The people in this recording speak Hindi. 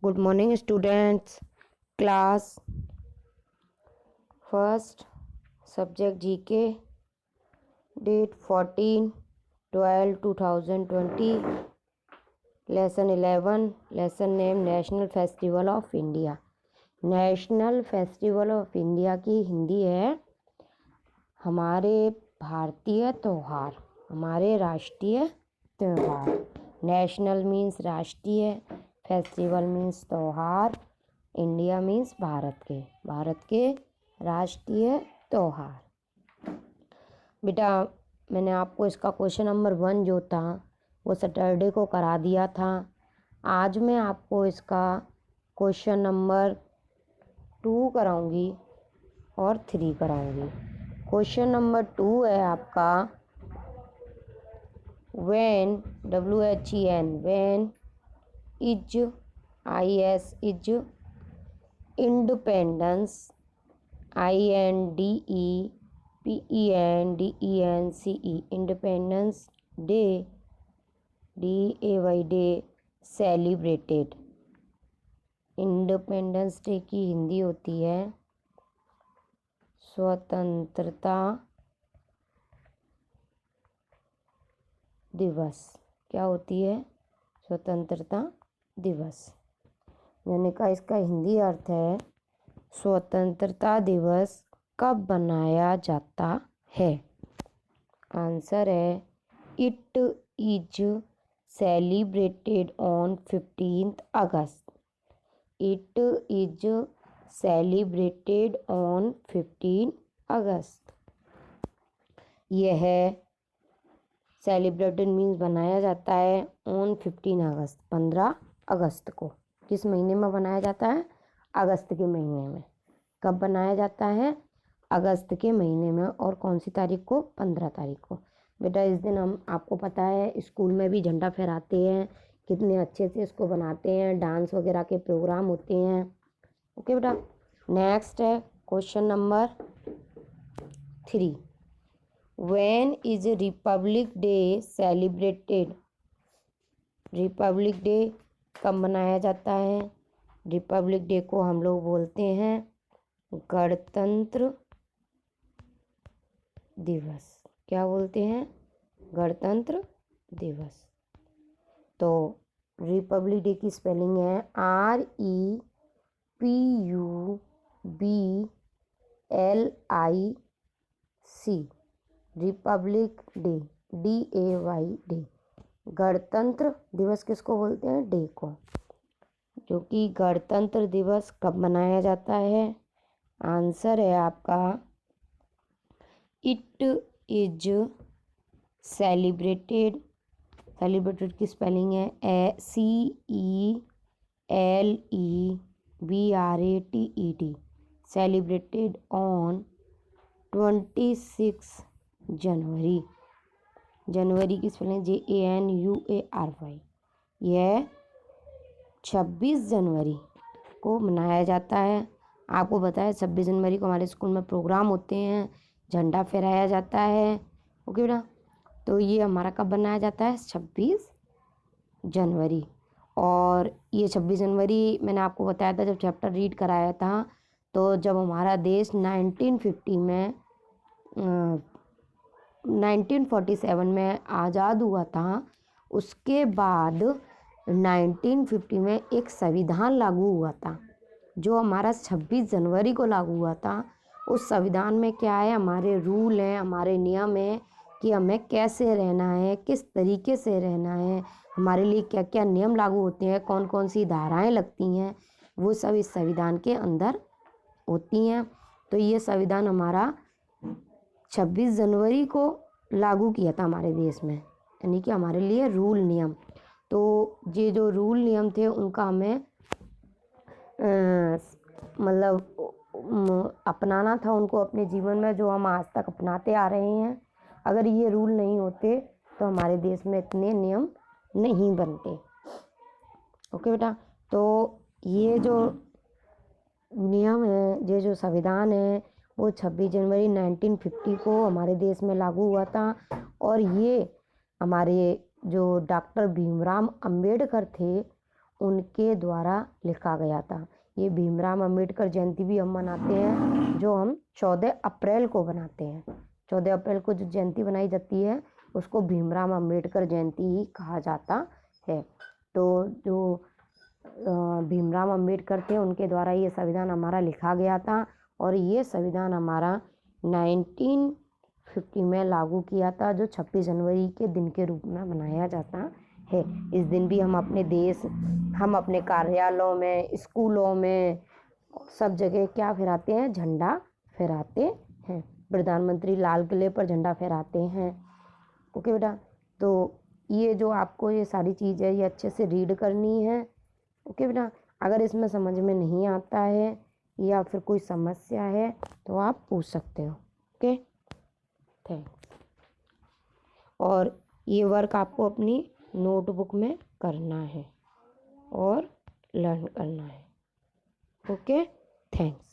Good morning, students. Class first, subject GK, date 14/12/2020, lesson 11, lesson name National Festival of India. National festival of India की हिंदी है हमारे भारतीय त्यौहार, हमारे राष्ट्रीय त्यौहार। नेशनल मीन्स राष्ट्रीय, फेस्टिवल मीन्स त्यौहार, इंडिया मीन्स भारत के राष्ट्रीय त्यौहार। बेटा मैंने आपको इसका क्वेश्चन नंबर 1 जो था वो सैटरडे को करा दिया था। आज मैं आपको इसका क्वेश्चन नंबर 2 कराऊंगी और 3 कराऊंगी। क्वेश्चन नंबर 2 है आपका when is independence independence day day celebrated। Independence day की हिंदी होती है स्वतंत्रता दिवस। क्या होती है? स्वतंत्रता दिवस। यानी का इसका हिंदी अर्थ है स्वतंत्रता दिवस कब मनाया जाता है। आंसर है it is celebrated on 15 August. It is celebrated on 15 अगस्त। यह सेलिब्रेटेड मीन्स बनाया जाता है ऑन 15 अगस्त, 15 अगस्त को। किस महीने में बनाया जाता है? अगस्त के महीने में। कब बनाया जाता है? अगस्त के महीने में। और कौन सी तारीख को? 15 तारीख को। बेटा इस दिन हम, आपको पता है, स्कूल में भी झंडा फहराते हैं, कितने अच्छे से इसको बनाते हैं, डांस वगैरह के प्रोग्राम होते हैं। ओके बेटा, नेक्स्ट है question number 3। When is Republic day celebrated? Republic day कब मनाया जाता है? रिपब्लिक डे को हम लोग बोलते हैं गणतंत्र दिवस। क्या बोलते हैं? गणतंत्र दिवस। तो रिपब्लिक डे की स्पेलिंग है REPUBLIC। Republic day DAY day. गणतंत्र दिवस किसको बोलते हैं? डे को। जो कि गणतंत्र दिवस कब मनाया जाता है? आंसर है आपका इट इज सेलिब्रेटेड की स्पेलिंग है CELEBRATED। सेलिब्रेटेड ऑन 26 जनवरी। जनवरी की स्पेलिंग JANUARY। यह 26 जनवरी को मनाया जाता है। आपको पता है 26 जनवरी को हमारे स्कूल में प्रोग्राम होते हैं, झंडा फहराया जाता है। ओके बेटा, तो ये हमारा कब बनाया जाता है? 26 जनवरी। और ये 26 जनवरी मैंने आपको बताया था जब चैप्टर रीड कराया था, तो जब हमारा देश 1947 में आज़ाद हुआ था, उसके बाद 1950 में एक संविधान लागू हुआ था जो हमारा 26 जनवरी को लागू हुआ था। उस संविधान में क्या है? हमारे रूल हैं, हमारे नियम हैं कि हमें कैसे रहना है, किस तरीके से रहना है, हमारे लिए क्या क्या नियम लागू होते हैं, कौन कौन सी धाराएं लगती हैं, वो सब इस संविधान के अंदर होती हैं। तो ये संविधान हमारा 26 जनवरी को लागू किया था हमारे देश में, यानी कि हमारे लिए रूल नियम। तो ये जो रूल नियम थे उनका हमें मतलब अपनाना था उनको अपने जीवन में, जो हम आज तक अपनाते आ रहे हैं। अगर ये रूल नहीं होते तो हमारे देश में इतने नियम नहीं बनते। ओके बेटा, तो ये जो नियम है, ये जो संविधान है, वो 26 जनवरी 1950 को हमारे देश में लागू हुआ था। और ये हमारे जो डॉक्टर भीमराव अंबेडकर थे उनके द्वारा लिखा गया था। ये भीमराव अंबेडकर जयंती भी हम मनाते हैं, जो हम 14 अप्रैल को बनाते हैं। 14 अप्रैल को जो जयंती बनाई जाती है उसको भीमराव अंबेडकर जयंती ही कहा जाता है। तो जो भीमराव अंबेडकर थे उनके द्वारा ये संविधान हमारा लिखा गया था, और ये संविधान हमारा 1950 में लागू किया था, जो 26 जनवरी के दिन के रूप में मनाया जाता है। इस दिन भी हम अपने देश, हम अपने कार्यालयों में, स्कूलों में, सब जगह क्या फहराते हैं, झंडा फहराते हैं। प्रधानमंत्री लाल किले पर झंडा फहराते हैं। ओके बेटा, तो ये जो आपको ये सारी चीज़ है ये अच्छे से रीड करनी है। ओके बेटा, अगर इसमें समझ में नहीं आता है या फिर कोई समस्या है तो आप पूछ सकते हो। Okay, thanks. और ये वर्क आपको अपनी नोटबुक में करना है और लर्न करना है। Okay, thanks.